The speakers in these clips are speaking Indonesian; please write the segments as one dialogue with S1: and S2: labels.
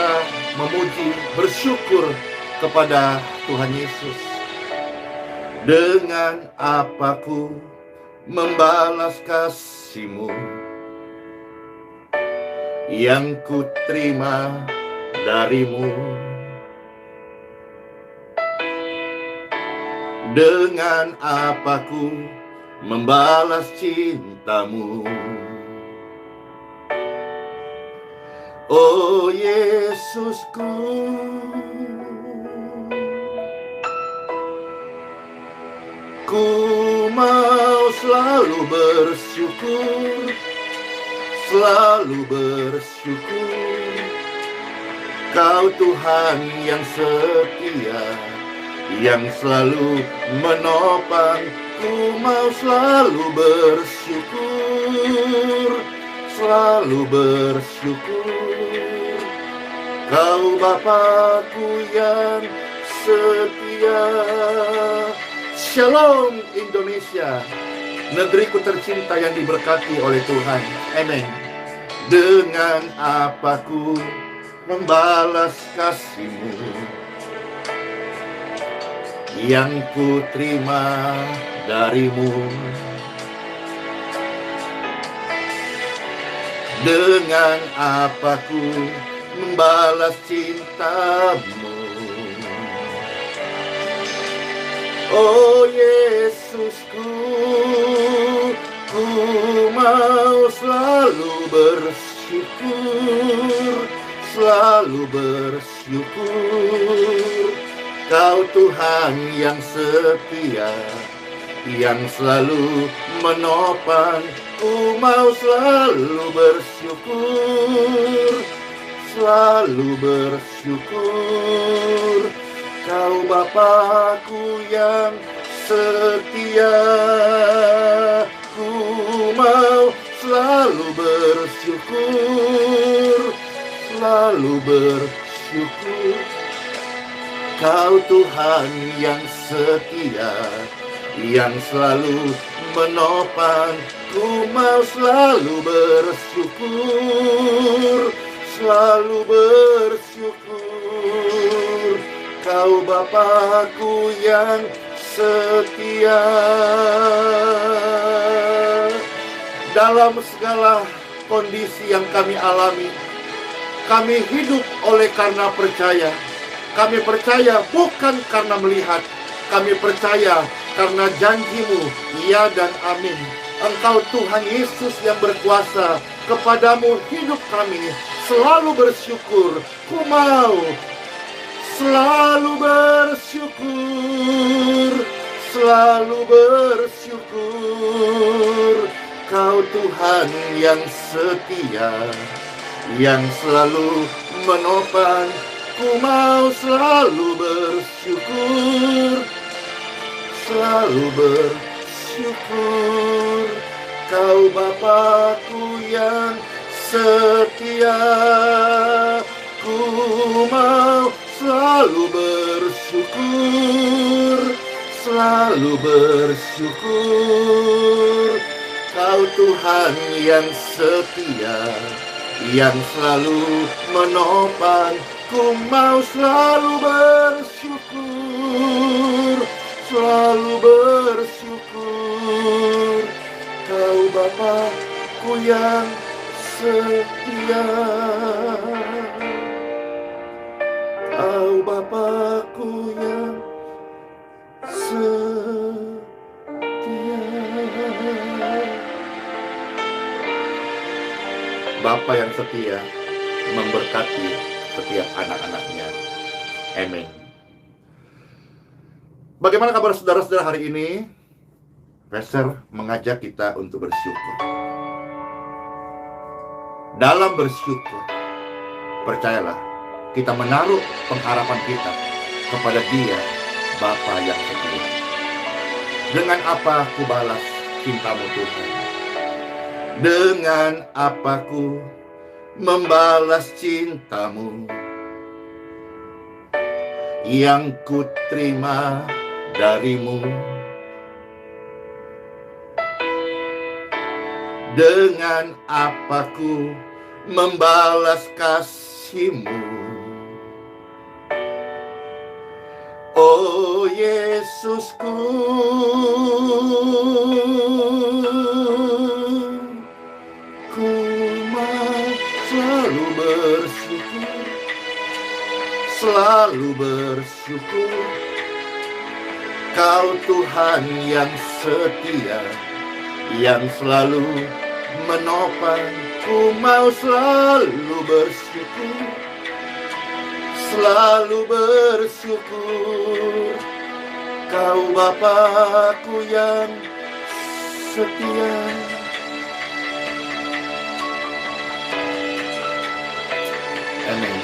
S1: kita memuji, bersyukur kepada Tuhan Yesus. Dengan apa ku membalas kasih-Mu yang ku terima dari-Mu? Dengan apa ku membalas cinta-Mu? Oh Yesusku, ku mau selalu bersyukur, selalu bersyukur. Kau Tuhan yang setia, yang selalu menopang. Ku mau selalu bersyukur, selalu bersyukur. Kau Bapakku yang setia. Shalom Indonesia, negeriku tercinta yang diberkati oleh Tuhan. Amin. Dengan apa ku membalas kasih-Mu yang ku terima dari-Mu? Dengan apa ku membalas cinta-Mu? Oh Yesusku, ku mau selalu bersyukur, selalu bersyukur. Kau Tuhan yang setia, yang selalu menopang. Ku mau selalu bersyukur, selalu bersyukur. Kau Bapakku yang setia, ku mau selalu bersyukur, selalu bersyukur. Kau Tuhan yang setia, yang selalu menopang. Ku mau selalu bersyukur, selalu bersyukur. Kau Bapakku yang setia. Dalam segala kondisi yang kami alami, kami hidup oleh karena percaya. Kami percaya bukan karena melihat. Kami percaya karena janji-Mu, ya dan amin. Engkau Tuhan Yesus yang berkuasa. Kepadamu hidup kami selalu bersyukur. Ku mau selalu bersyukur, selalu bersyukur. Kau Tuhan yang setia, yang selalu menopang. Ku mau selalu bersyukur, selalu bersyukur. Kau Bapakku yang setia, ku mau selalu bersyukur, selalu bersyukur. Kau Tuhan yang setia, yang selalu menopang. Ku mau selalu bersyukur, selalu bersyukur. Kau Bapakku yang setia, Kau Bapakku yang setia. Bapa yang setia memberkati setiap anak-anaknya. Amin. Bagaimana kabar saudara-saudara hari ini? Pastor mengajak kita untuk bersyukur. Dalam bersyukur, percayalah, kita menaruh pengharapan kita kepada Dia, Bapa yang setia. Dengan apa ku balas cinta-Mu Tuhan? Dengan apa ku membalas cinta-Mu yang ku terima dari-Mu? Dengan apa ku membalas kasih kasih-Mu. Oh Yesusku, ku mau selalu bersyukur, selalu bersyukur. Kau Tuhan yang setia, yang selalu menopang. Ku mau selalu bersyukur, selalu bersyukur. Kau Bapa-Ku yang setia. Amin.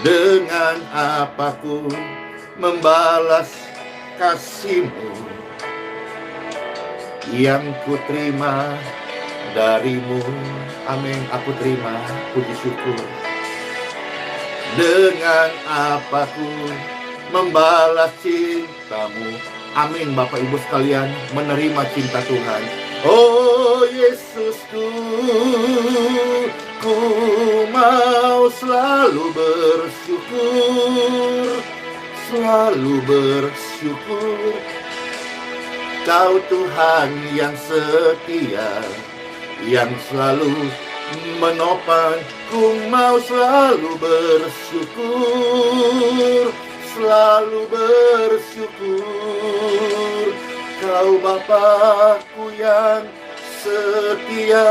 S1: Dengan apa ku membalas kasih-Mu yang ku terima dari-Mu. Amin. Aku terima puji syukur. Dengan apa ku membalas cinta-Mu. Amin. Bapak Ibu sekalian, menerima cinta Tuhan. Oh Yesusku, ku mau selalu bersyukur, selalu bersyukur. Kau Tuhan yang setia, yang selalu menopang. Ku mau selalu bersyukur, selalu bersyukur. Kau Bapa-Ku yang setia,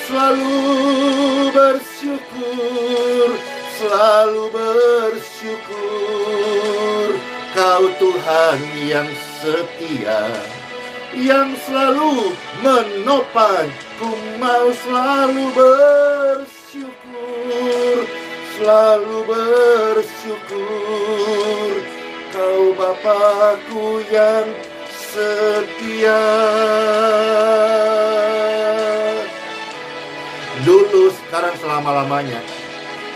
S1: selalu bersyukur, selalu bersyukur. Kau Tuhan yang setia, yang selalu menopang. Ku mau selalu bersyukur, selalu bersyukur. Kau Bapa-Ku yang setia. Dulu, sekarang, selama-lamanya.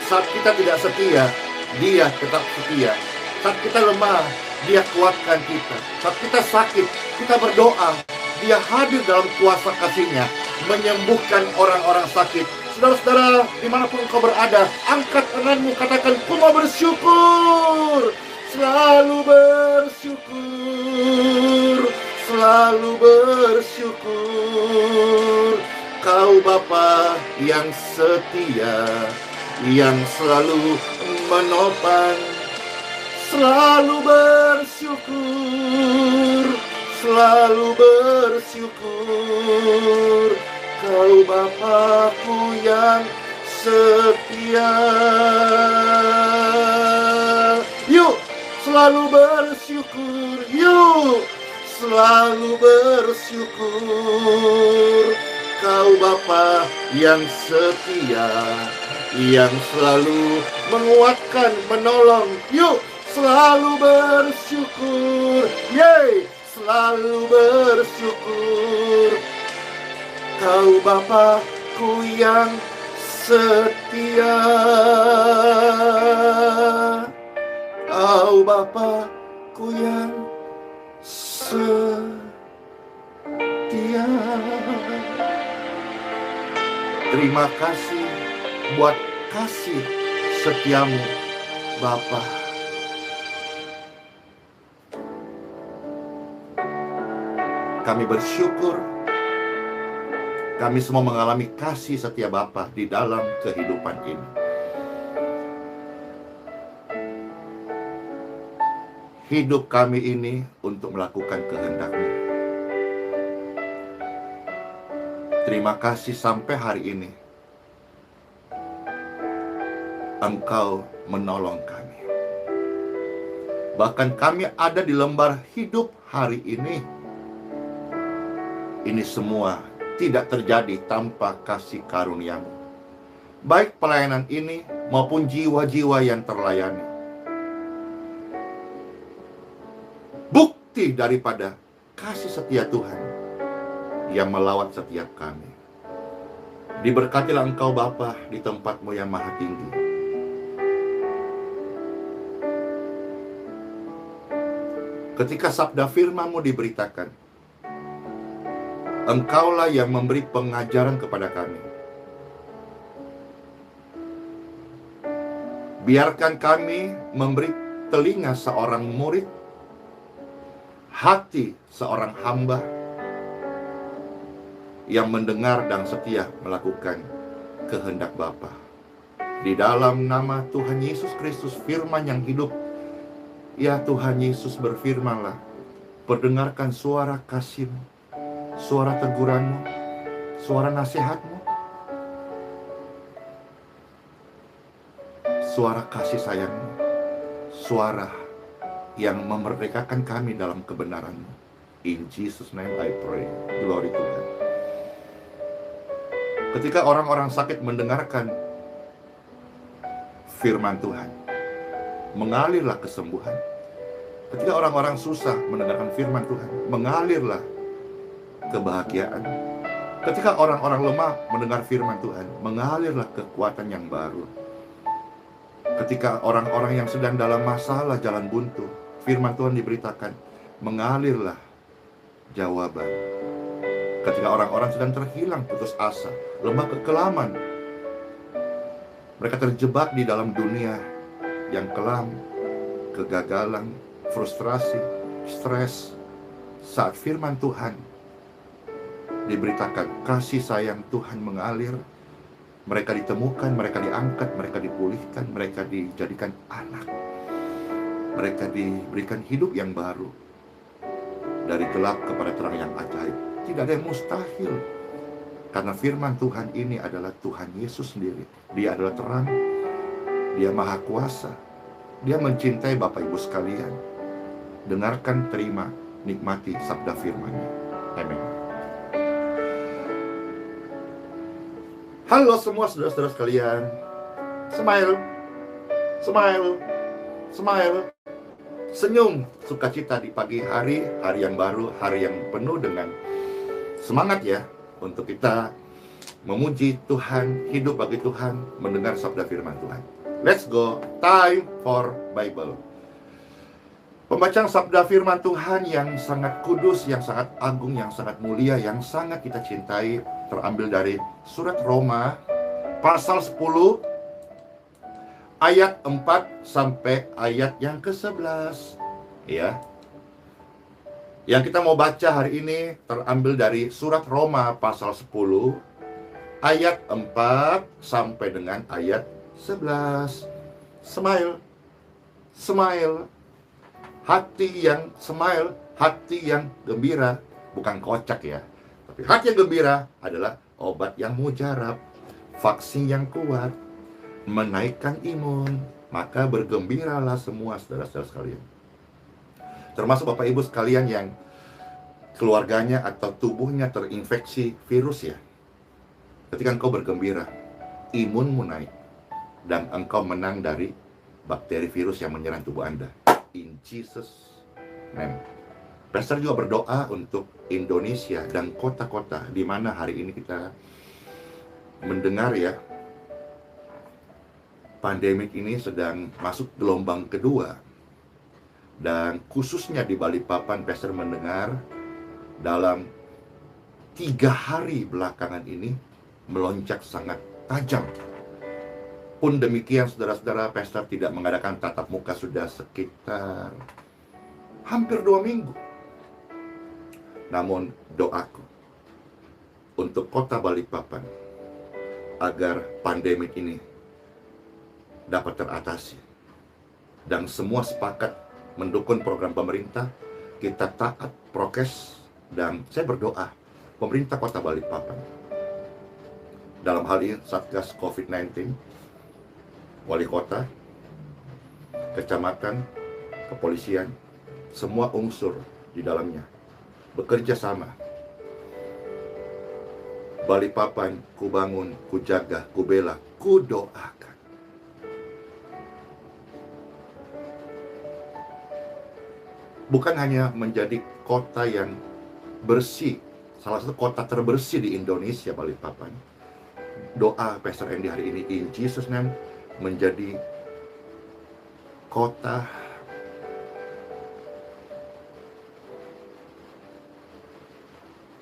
S1: Saat kita tidak setia, Dia tetap setia. Saat kita lemah, Dia kuatkan kita. Saat kita sakit, kita berdoa, Dia hadir dalam kuasa kasih-Nya, menyembuhkan orang-orang sakit. Saudara-saudara, dimanapun kau berada, angkat tanganmu, katakan, ku mau bersyukur, selalu bersyukur, selalu bersyukur. Kau Bapa yang setia, yang selalu menopang. Selalu bersyukur, selalu bersyukur. Kau Bapa-Ku yang setia. Yuk, selalu bersyukur. Yuk, selalu bersyukur. Kau Bapa yang setia, yang selalu menguatkan, menolong. Yuk, selalu bersyukur. Yeay, selalu bersyukur. Kau Bapa-Ku yang setia. Kau Bapa-Ku yang setia. Terima kasih buat kasih setiamu, Bapa. Kami bersyukur, kami semua mengalami kasih setia Bapa di dalam kehidupan ini. Hidup kami ini untuk melakukan kehendak-Mu. Terima kasih sampai hari ini Engkau menolong kami. Bahkan kami ada di lembar hidup hari ini. Ini semua tidak terjadi tanpa kasih karunia-Mu. Baik pelayanan ini maupun jiwa-jiwa yang terlayani. Bukti daripada kasih setia Tuhan yang melawat setiap kami. Diberkatilah Engkau Bapa di tempat-Mu yang maha tinggi. Ketika sabda firman-Mu diberitakan, Engkaulah yang memberi pengajaran kepada kami. Biarkan kami memberi telinga seorang murid, hati seorang hamba yang mendengar dan setia melakukan kehendak Bapa. Di dalam nama Tuhan Yesus Kristus, firman yang hidup, ya Tuhan Yesus, berfirmanlah, perdengarkan suara kasih-Mu, suara teguran-Mu, suara nasihat-Mu, suara kasih sayang-Mu, suara yang memerdekakan kami dalam kebenaran-Mu. In Jesus' name I pray. Glory to God. Ketika orang-orang sakit mendengarkan firman Tuhan, mengalirlah kesembuhan. Ketika orang-orang susah mendengarkan firman Tuhan, mengalirlah kebahagiaan. Ketika orang-orang lemah mendengar firman Tuhan, mengalirlah kekuatan yang baru. Ketika orang-orang yang sedang dalam masalah jalan buntu, firman Tuhan diberitakan, mengalirlah jawaban. Ketika orang-orang sedang terhilang putus asa, lemah kekelaman, mereka terjebak di dalam dunia yang kelam, kegagalan, frustrasi, stres. Saat firman Tuhan diberitakan, kasih sayang Tuhan mengalir, mereka ditemukan, mereka diangkat, mereka dipulihkan, mereka dijadikan anak, mereka diberikan hidup yang baru, dari gelap kepada terang yang ajaib. Tidak ada yang mustahil, karena firman Tuhan ini adalah Tuhan Yesus sendiri. Dia adalah terang, Dia maha kuasa, Dia mencintai Bapak Ibu sekalian. Dengarkan, terima, nikmati sabda firman-Nya. Amin. Halo semua saudara-saudara sekalian. Smile, smile, smile. Senyum, sukacita di pagi hari, hari yang baru, hari yang penuh dengan semangat ya, untuk kita memuji Tuhan, hidup bagi Tuhan, mendengar sabda firman Tuhan. Let's go, time for Bible. Pembacaan sabda firman Tuhan yang sangat kudus, yang sangat agung, yang sangat mulia, yang sangat kita cintai, terambil dari surat Roma pasal 10 ayat 4 sampai ayat yang ke-11 ya. Yang kita mau baca hari ini terambil dari surat Roma pasal 10 ayat 4 sampai dengan ayat 11. Smile, smile. Hati yang smile, hati yang gembira, bukan kocak ya. Tapi hati yang gembira adalah obat yang mujarab, vaksin yang kuat, menaikkan imun. Maka bergembiralah semua saudara-saudara sekalian. Termasuk Bapak Ibu sekalian yang keluarganya atau tubuhnya terinfeksi virus ya. Ketika engkau bergembira, imunmu naik, dan engkau menang dari bakteri virus yang menyerang tubuh Anda. In Jesus' name. Pastor juga berdoa untuk Indonesia dan kota-kota di mana hari ini kita mendengar ya, pandemik ini sedang masuk gelombang kedua. Dan khususnya di Balikpapan, Pastor mendengar dalam 3 hari belakangan ini melonjak sangat tajam. Pun demikian saudara-saudara, Pastor tidak mengadakan tatap muka sudah sekitar hampir 2 minggu. Namun doaku untuk kota Balikpapan agar pandemik ini dapat teratasi. Dan semua sepakat mendukung program pemerintah, kita taat prokes, dan saya berdoa pemerintah kota Balikpapan, dalam hal ini Satgas COVID-19, wali kota, kecamatan, kepolisian, semua unsur di dalamnya bekerja sama. Balikpapan ku bangun, ku jaga, ku bela, ku doakan. Bukan hanya menjadi kota yang bersih, salah satu kota terbersih di Indonesia, Balikpapan. Doa Pastor Andy hari ini, in Jesus' name, menjadi kota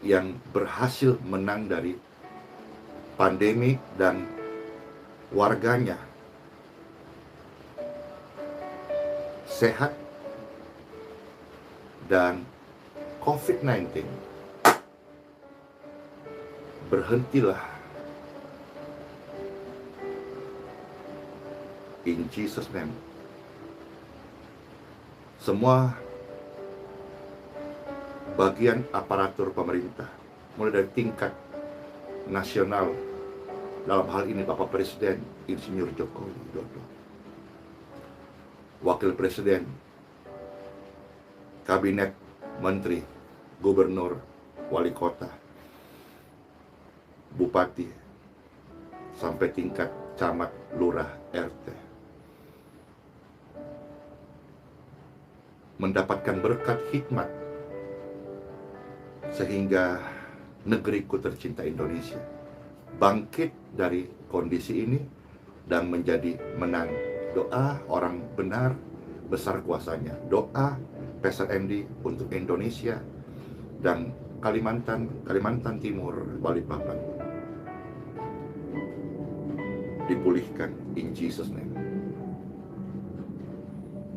S1: yang berhasil menang dari pandemi dan warganya sehat dan COVID-19 berhentilah in Jesus name. Semua bagian aparatur pemerintah, mulai dari tingkat nasional, dalam hal ini Bapak Presiden Insinyur Joko Widodo, Wakil Presiden, Kabinet, Menteri, Gubernur, Wali Kota, Bupati, sampai tingkat camat, lurah, RT, mendapatkan berkat hikmat sehingga negeriku tercinta Indonesia bangkit dari kondisi ini dan menjadi menang. Doa orang benar besar kuasanya. Doa Pastor Andy untuk Indonesia dan Kalimantan Timur, Balikpapan dipulihkan in Jesus name.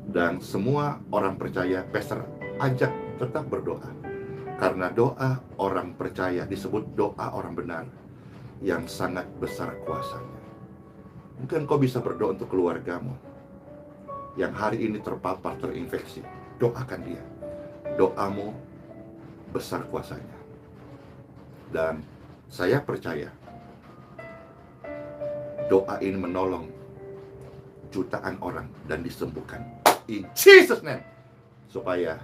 S1: Dan semua orang percaya, Pastor ajak tetap berdoa, karena doa orang percaya disebut doa orang benar yang sangat besar kuasanya. Mungkin kau bisa berdoa untuk keluargamu yang hari ini terpapar, terinfeksi. Doakan dia. Doamu besar kuasanya. Dan saya percaya doa ini menolong jutaan orang dan disembuhkan in Jesus name, supaya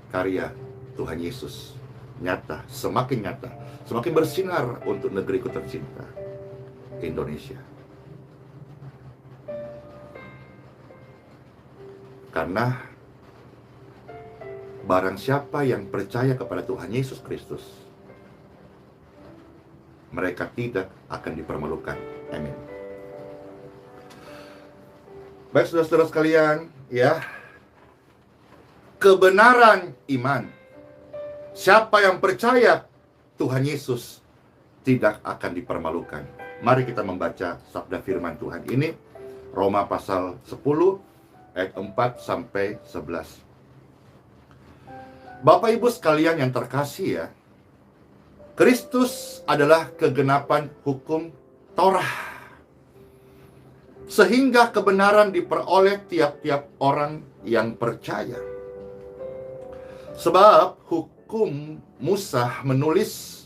S1: karya Tuhan Yesus nyata, semakin nyata, semakin bersinar untuk negeriku tercinta Indonesia. Karena barang siapa yang percaya kepada Tuhan Yesus Kristus, mereka tidak akan dipermalukan. Amin. Baik saudara-saudara sekalian, ya, kebenaran iman. Siapa yang percaya Tuhan Yesus tidak akan dipermalukan. Mari kita membaca sabda firman Tuhan ini, Roma pasal 10 ayat 4 sampai 11. Bapak Ibu sekalian yang terkasih ya, Kristus adalah kegenapan hukum Taurat, sehingga kebenaran diperoleh tiap-tiap orang yang percaya. Sebab hukum Musa menulis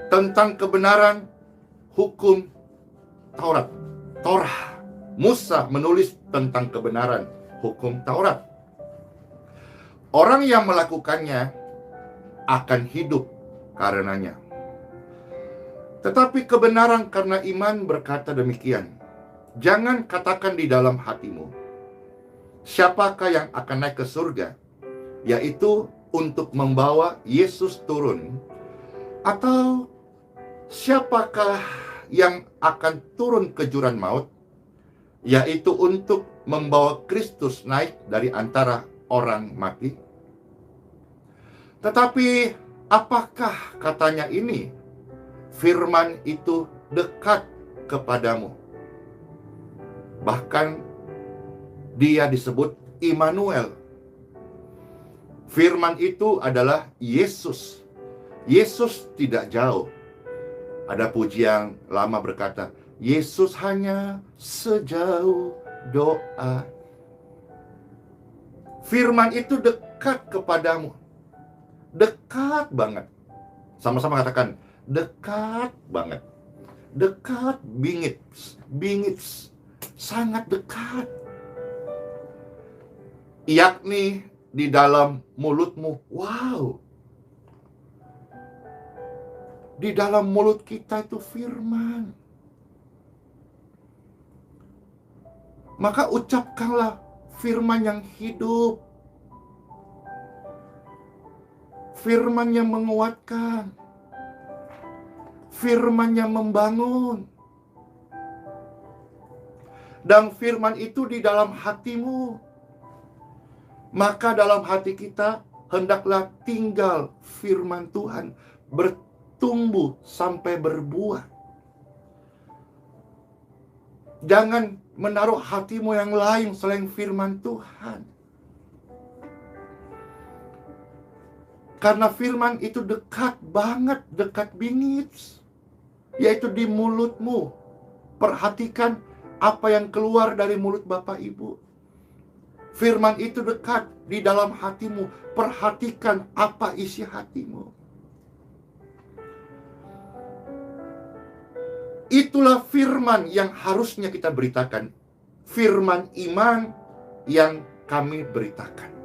S1: tentang kebenaran hukum Taurat. Musa menulis tentang kebenaran hukum Taurat. Orang yang melakukannya akan hidup karenanya. Tetapi kebenaran karena iman berkata demikian. Jangan katakan di dalam hatimu, siapakah yang akan naik ke surga, yaitu untuk membawa Yesus turun, atau siapakah yang akan turun ke jurang maut, yaitu untuk membawa Kristus naik dari antara orang mati. Tetapi apakah katanya ini? Firman itu dekat kepadamu. Bahkan dia disebut Immanuel. Firman itu adalah Yesus. Yesus tidak jauh. Ada pujian lama berkata, Yesus hanya sejauh doa. Firman itu dekat kepadamu. Dekat banget. Sama-sama katakan, dekat banget. Dekat, bingit, sangat dekat. Yakni di dalam mulutmu. Wow. Di dalam mulut kita itu firman. Maka ucapkanlah firman yang hidup. Firman yang menguatkan. Firman yang membangun. Dan firman itu di dalam hatimu. Maka dalam hati kita hendaklah tinggal firman Tuhan, bertumbuh sampai berbuah. Jangan menaruh hatimu yang lain selain firman Tuhan. Karena firman itu dekat banget, dekat bingit, yaitu di mulutmu. Perhatikan apa yang keluar dari mulut Bapak Ibu. Firman itu dekat di dalam hatimu. Perhatikan apa isi hatimu. Itulah firman yang harusnya kita beritakan. Firman iman yang kami beritakan.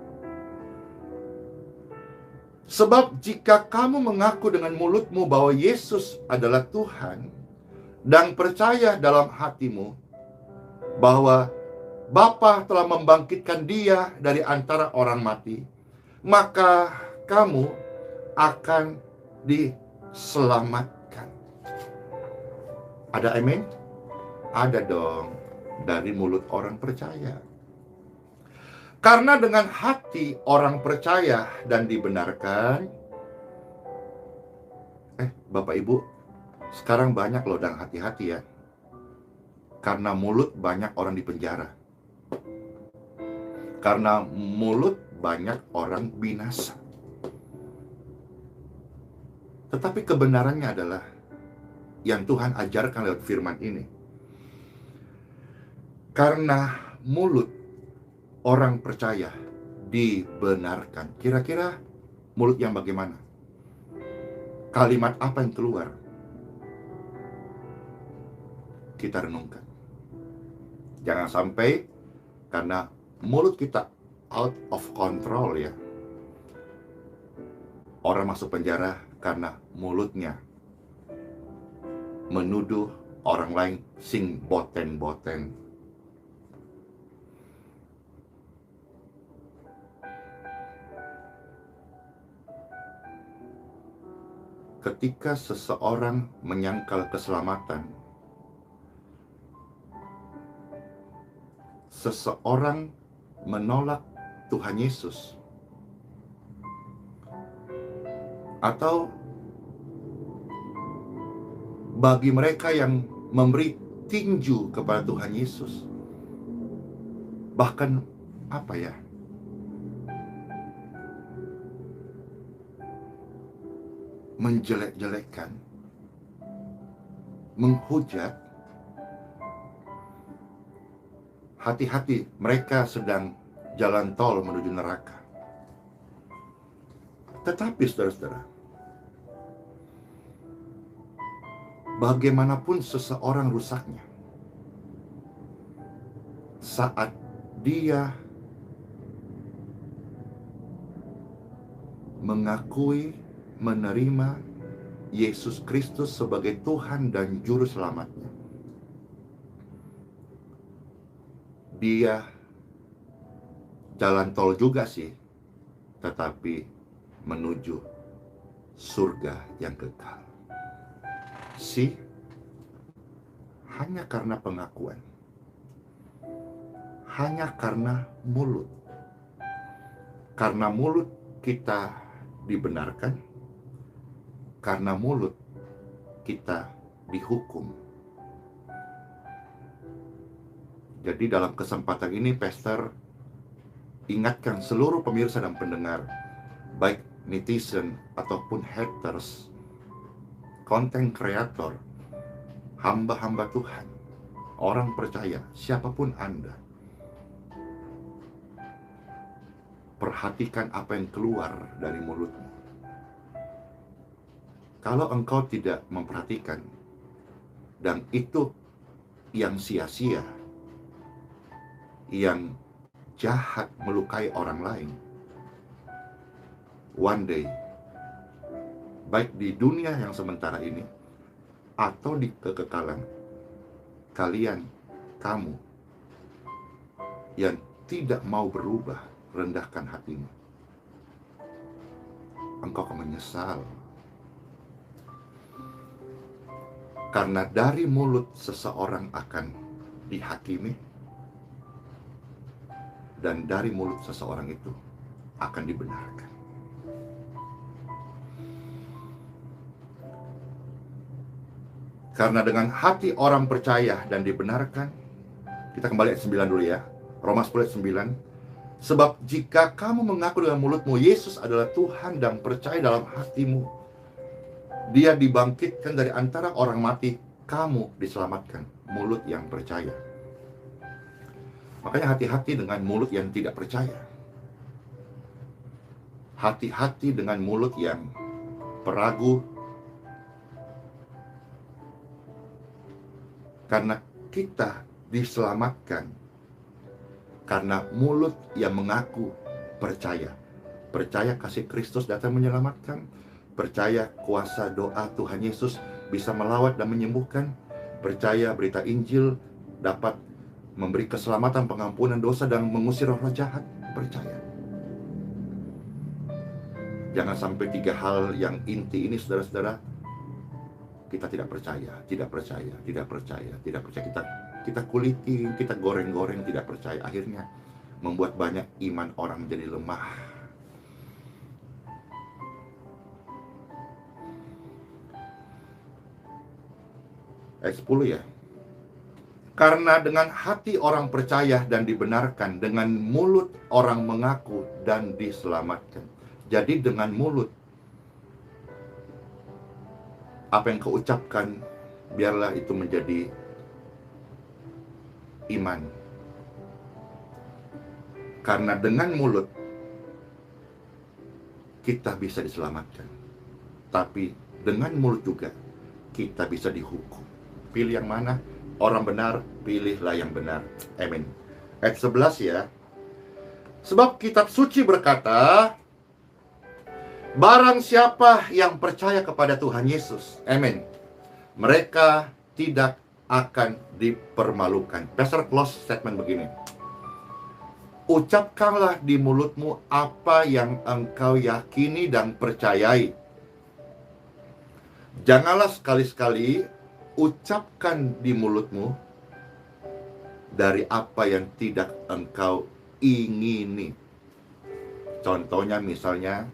S1: Sebab jika kamu mengaku dengan mulutmu bahwa Yesus adalah Tuhan, dan percaya dalam hatimu bahwa Bapa telah membangkitkan Dia dari antara orang mati, maka kamu akan diselamatkan. Ada amin? Ada dong, dari mulut orang percaya. Karena dengan hati orang percaya dan dibenarkan. Bapak Ibu, sekarang banyak loh, dan hati-hati ya. Karena mulut banyak orang di penjara. Karena mulut banyak orang binasa. Tetapi kebenarannya adalah yang Tuhan ajarkan lewat firman ini. Karena mulut orang percaya dibenarkan. Kira-kira mulut yang bagaimana? Kalimat apa yang keluar? Kita renungkan. Jangan sampai karena mulut kita out of control ya, orang masuk penjara karena mulutnya menuduh orang lain sing boten-boten. Ketika seseorang menyangkal keselamatan, seseorang menolak Tuhan Yesus, atau bagi mereka yang memberi tinju kepada Tuhan Yesus, bahkan menjelek-jelekkan, menghujat, hati-hati, mereka sedang jalan tol menuju neraka. Tetapi saudara-saudara, bagaimanapun seseorang rusaknya, saat dia mengakui, menerima Yesus Kristus sebagai Tuhan dan Juru Selamatnya, dia jalan tol juga sih, tetapi menuju surga yang kekal. Hanya karena pengakuan, hanya karena mulut. Karena mulut kita dibenarkan, karena mulut kita dihukum. Jadi dalam kesempatan ini Pastor ingatkan seluruh pemirsa dan pendengar, baik netizen ataupun haters, konten kreator, hamba-hamba Tuhan, orang percaya, siapapun Anda, perhatikan apa yang keluar dari mulutmu. Kalau engkau tidak memperhatikan, dan itu yang sia-sia, yang jahat melukai orang lain, one day, baik di dunia yang sementara ini atau di kekekalan, kamu yang tidak mau berubah, rendahkan hatimu, engkau akan menyesal. Karena dari mulut seseorang akan dihakimi, dan dari mulut seseorang itu akan dibenarkan. Karena dengan hati orang percaya dan dibenarkan. Kita kembali ayat 9 dulu ya. Roma 10 ayat 9. Sebab jika kamu mengaku dengan mulutmu Yesus adalah Tuhan dan percaya dalam hatimu Dia dibangkitkan dari antara orang mati, kamu diselamatkan. Mulut yang percaya. Makanya hati-hati dengan mulut yang tidak percaya. Hati-hati dengan mulut yang peragu. Karena kita diselamatkan karena mulut yang mengaku percaya. Percaya kasih Kristus datang menyelamatkan. Percaya kuasa doa Tuhan Yesus bisa melawat dan menyembuhkan. Percaya berita Injil dapat memberi keselamatan, pengampunan dosa, dan mengusir roh jahat. Percaya. Jangan sampai 3 hal yang inti ini, saudara-saudara, kita tidak percaya. Kita kuliti, kita goreng-goreng, tidak percaya. Akhirnya membuat banyak iman orang menjadi lemah. Ayat 10 ya. Karena dengan hati orang percaya dan dibenarkan, dengan mulut orang mengaku dan diselamatkan. Jadi dengan mulut, apa yang kau ucapkan, biarlah itu menjadi iman. Karena dengan mulut kita bisa diselamatkan, tapi dengan mulut juga kita bisa dihukum. Pilih yang mana? Orang benar, pilihlah yang benar. Amin. Ayat 11 ya. Sebab kitab suci berkata, barang siapa yang percaya kepada Tuhan Yesus, amin, mereka tidak akan dipermalukan. Pastor close statement begini. Ucapkanlah di mulutmu apa yang engkau yakini dan percayai. Janganlah sekali-sekali ucapkan di mulutmu dari apa yang tidak engkau ingini. Contohnya misalnya,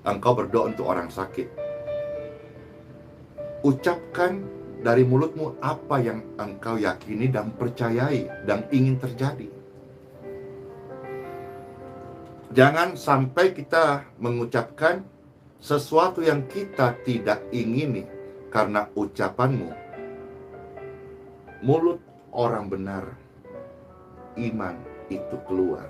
S1: engkau berdoa untuk orang sakit. Ucapkan dari mulutmu apa yang engkau yakini dan percayai dan ingin terjadi. Jangan sampai kita mengucapkan sesuatu yang kita tidak ingini karena ucapanmu. Mulut orang benar, iman itu keluar.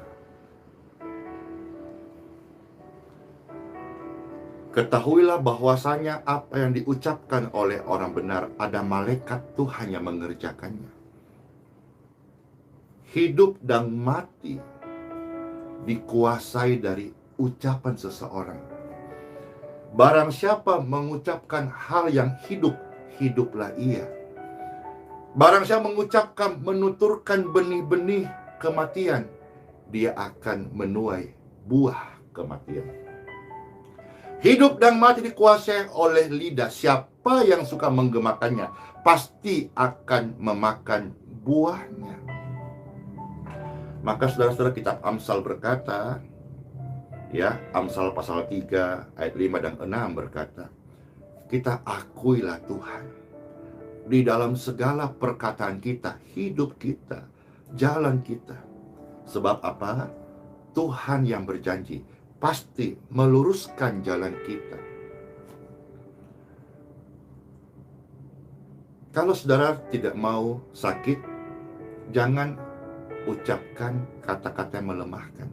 S1: Ketahuilah bahwasanya apa yang diucapkan oleh orang benar, ada malaikat Tuhan yang mengerjakannya. Hidup dan mati dikuasai dari ucapan seseorang. Barang siapa mengucapkan hal yang hidup, hiduplah ia. Barang siapa mengucapkan, menuturkan benih-benih kematian, dia akan menuai buah kematian. Hidup dan mati dikuasai oleh lidah. Siapa yang suka menggemakannya pasti akan memakan buahnya. Maka saudara-saudara, kitab Amsal berkata, ya, Amsal pasal 3 ayat 5 dan 6 berkata, kita akuilah Tuhan di dalam segala perkataan kita, hidup kita, jalan kita. Sebab apa? Tuhan yang berjanji pasti meluruskan jalan kita. Kalau saudara tidak mau sakit, jangan ucapkan kata-kata yang melemahkan.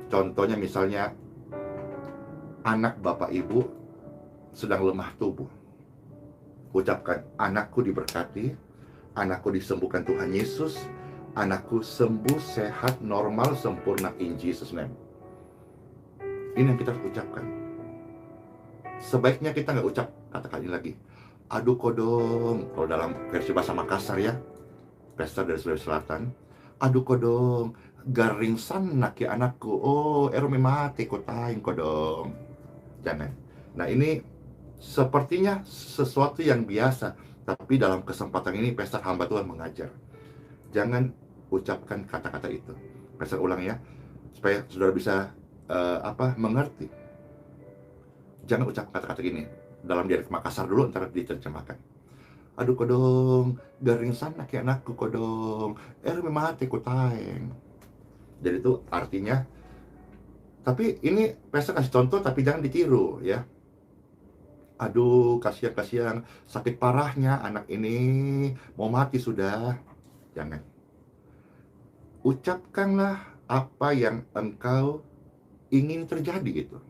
S1: Contohnya misalnya, anak bapak ibu sedang lemah tubuh. Ucapkan, anakku diberkati, anakku disembuhkan Tuhan Yesus, anakku sembuh, sehat, normal, sempurna in Jesus name. Ini yang kita harus ucapkan. Sebaiknya kita nggak ucap kata-kata ini lagi. Aduh kodong, kalau dalam versi bahasa Makassar ya, Pastor dari Sulawesi Selatan. Aduh kodong, garing sanak ya anakku. Oh, erome mati kotain kodong. Jangan. Nah ini sepertinya sesuatu yang biasa, tapi dalam kesempatan ini Pastor hamba Tuhan mengajar. Jangan ucapkan kata-kata itu. Pastor ulang ya, supaya saudara bisa mengerti. Jangan ucap kata-kata gini. dalam dialek Makassar dulu, ntar diterjemahkan. Aduh kodong, garing sana kayak anakku kodong, memang hati ku taeng. Jadi itu artinya, tapi ini Pastor kasih contoh tapi jangan ditiru ya. Aduh, kasihan sakit parahnya anak ini, mau mati sudah. Jangan. Ucapkanlah apa yang engkau ingin terjadi gitu.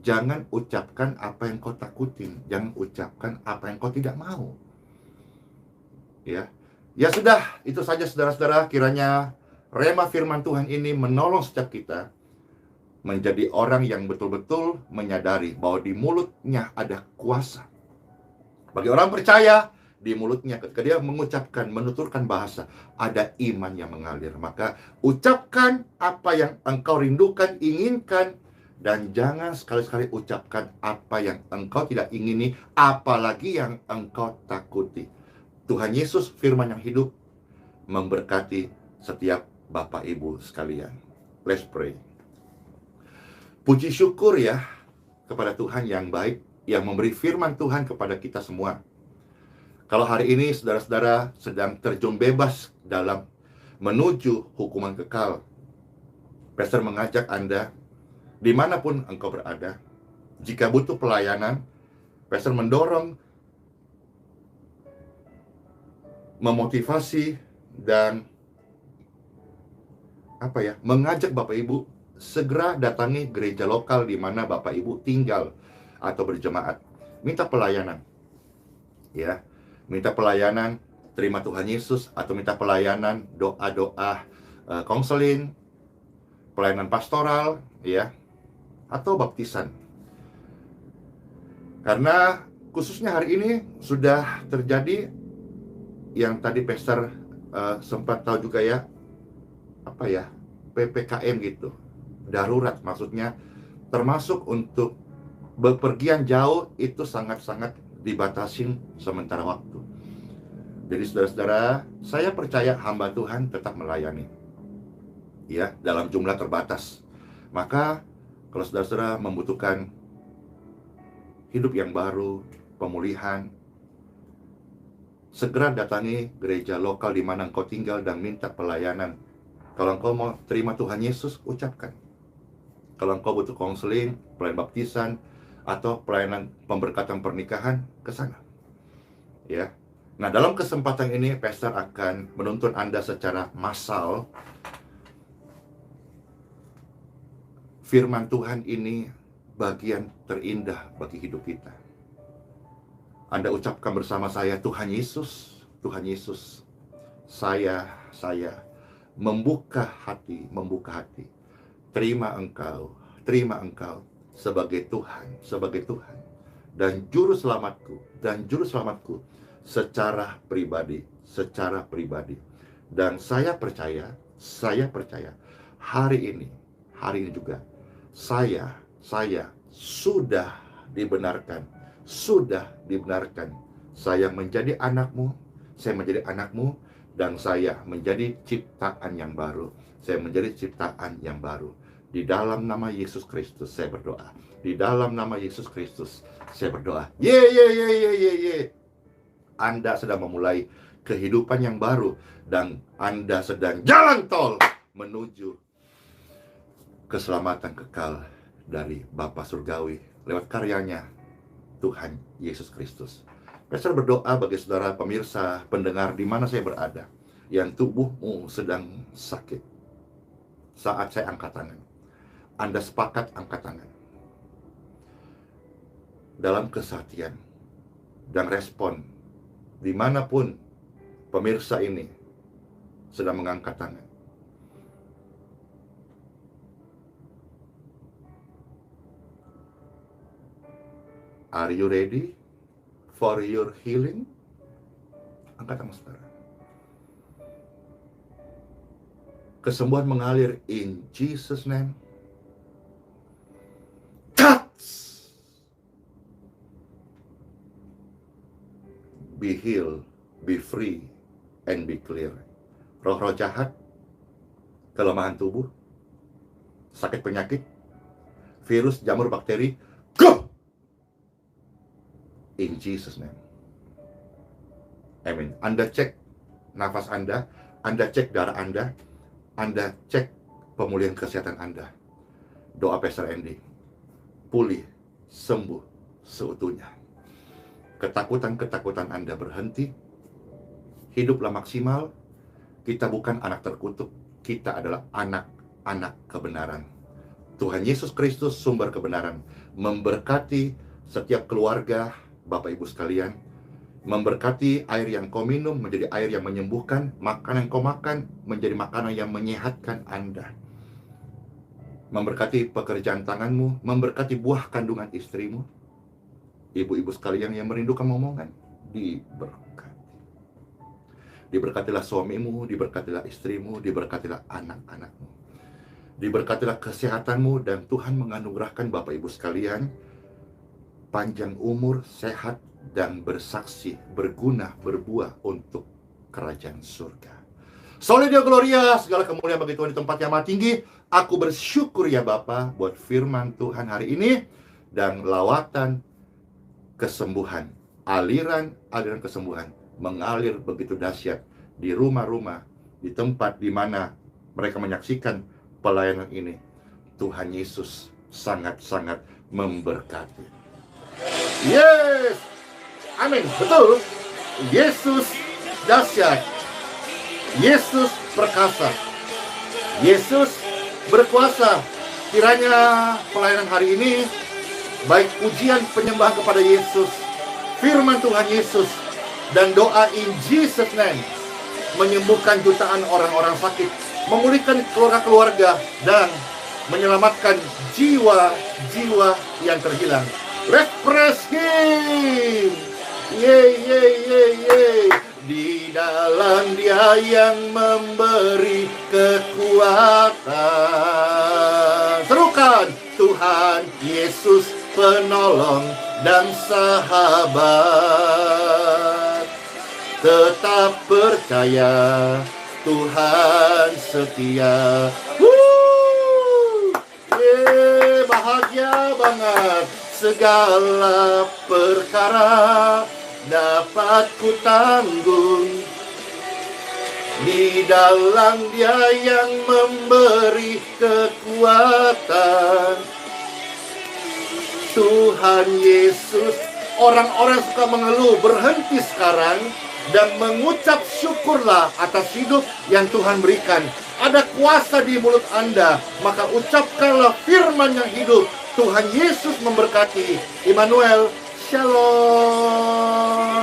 S1: Jangan ucapkan apa yang kau takutin, jangan ucapkan apa yang kau tidak mau. Ya. Ya sudah, itu saja saudara-saudara, kiranya rema firman Tuhan ini menolong setiap kita menjadi orang yang betul-betul menyadari bahwa di mulutnya ada kuasa. Bagi orang percaya, di mulutnya ketika dia mengucapkan, menuturkan bahasa, ada iman yang mengalir. Maka ucapkan apa yang engkau rindukan, inginkan, dan jangan sekali-sekali ucapkan apa yang engkau tidak ingini, apalagi yang engkau takuti. Tuhan Yesus firman yang hidup memberkati setiap Bapak Ibu sekalian. Let's pray. Puji syukur ya kepada Tuhan yang baik, yang memberi firman Tuhan kepada kita semua. Kalau hari ini saudara-saudara sedang terjun bebas dalam menuju hukuman kekal, Pastor mengajak Anda, dimanapun engkau berada, jika butuh pelayanan, Pastor mendorong, memotivasi, dan mengajak Bapak Ibu segera datangi gereja lokal di mana Bapak Ibu tinggal atau berjemaat. Minta pelayanan. Ya. Minta pelayanan terima Tuhan Yesus, atau minta pelayanan doa-doa konseling, pelayanan pastoral, ya, atau baptisan. Karena khususnya hari ini sudah terjadi yang tadi Pastor sempat tahu juga ya, PPKM gitu, darurat, maksudnya termasuk untuk bepergian jauh itu sangat-sangat dibatasin sementara waktu. Jadi saudara-saudara, saya percaya hamba Tuhan tetap melayani ya, dalam jumlah terbatas. Maka kalau saudara-saudara membutuhkan hidup yang baru, pemulihan, segera datangi gereja lokal di mana engkau tinggal dan minta pelayanan. Kalau engkau mau terima Tuhan Yesus, ucapkan. Kalau engkau butuh konseling, pelayanan baptisan, atau pelayanan pemberkatan pernikahan, ke sana. Ya. Nah, dalam kesempatan ini, Pastor akan menuntun Anda secara massal. Firman Tuhan ini bagian terindah bagi hidup kita. Anda ucapkan bersama saya, Tuhan Yesus, saya membuka hati. Terima Engkau sebagai Tuhan dan juru selamatku secara pribadi. Dan saya percaya hari ini juga saya sudah dibenarkan. Saya menjadi anakmu, dan saya menjadi ciptaan yang baru. Di dalam nama Yesus Kristus saya berdoa. Ye. Anda sedang memulai kehidupan yang baru, dan Anda sedang jalan tol menuju keselamatan kekal dari Bapa Surgawi lewat karyanya Tuhan Yesus Kristus. Pastor berdoa bagi saudara pemirsa, pendengar di mana saya berada, yang tubuhmu sedang sakit. Saat saya angkat tangan, Anda sepakat angkat tangan dalam kesatian dan respon dimanapun pemirsa ini sedang mengangkat tangan. Are you ready for your healing? Angkat tangan saudara. Kesembuhan mengalir in Jesus' name. Touch! Be healed, be free, and be clear. Roh-roh jahat, kelemahan tubuh, sakit penyakit, virus, jamur, bakteri, go! In Jesus' name. Amin. Anda cek nafas Anda cek darah Anda cek pemulihan kesehatan Anda. Doa Pastor Andy. Pulih, sembuh seutuhnya. Ketakutan-ketakutan Anda berhenti. Hiduplah maksimal. Kita bukan anak terkutuk. Kita adalah anak-anak kebenaran. Tuhan Yesus Kristus, sumber kebenaran, memberkati setiap keluarga, Bapak Ibu sekalian. Memberkati air yang kau minum menjadi air yang menyembuhkan. Makanan yang kau makan menjadi makanan yang menyehatkan Anda. Memberkati pekerjaan tanganmu. Memberkati buah kandungan istrimu. Ibu-ibu sekalian yang merindukan momongan, diberkati. Diberkatilah suamimu, diberkatilah istrimu, diberkatilah anak-anakmu. Diberkatilah kesehatanmu, dan Tuhan menganugerahkan Bapak Ibu sekalian panjang umur, sehat, dan bersaksi, berguna, berbuah untuk kerajaan surga. Soli Deo Gloria, segala kemuliaan bagi Tuhan di tempat yang maha tinggi. Aku bersyukur ya Bapa buat firman Tuhan hari ini, dan lawatan kesembuhan, aliran kesembuhan mengalir begitu dahsyat di rumah-rumah, di tempat di mana mereka menyaksikan pelayanan ini. Tuhan Yesus sangat-sangat memberkati. Yes, amin, betul. Yesus dahsyat, Yesus perkasa, Yesus berkuasa. Kiranya pelayanan hari ini, baik pujian penyembahan kepada Yesus, firman Tuhan Yesus, dan doa in Jesus name, menyembuhkan jutaan orang-orang sakit, memulihkan keluarga-keluarga, dan menyelamatkan jiwa-jiwa yang terhilang. Let's praise Him. Yeay, yeay, yeay, yeay. Di dalam Dia yang memberi kekuatan. Serukan, Tuhan Yesus penolong dan sahabat. Tetap percaya, Tuhan setia. Bahagia banget. Segala perkara dapat ku tanggung di dalam Dia yang memberi kekuatan. Tuhan Yesus. Orang-orang suka mengeluh, berhenti sekarang dan mengucap syukurlah atas hidup yang Tuhan berikan. Ada kuasa di mulut Anda, maka ucapkanlah firman yang hidup. Tuhan Yesus memberkati. Immanuel, Shalom.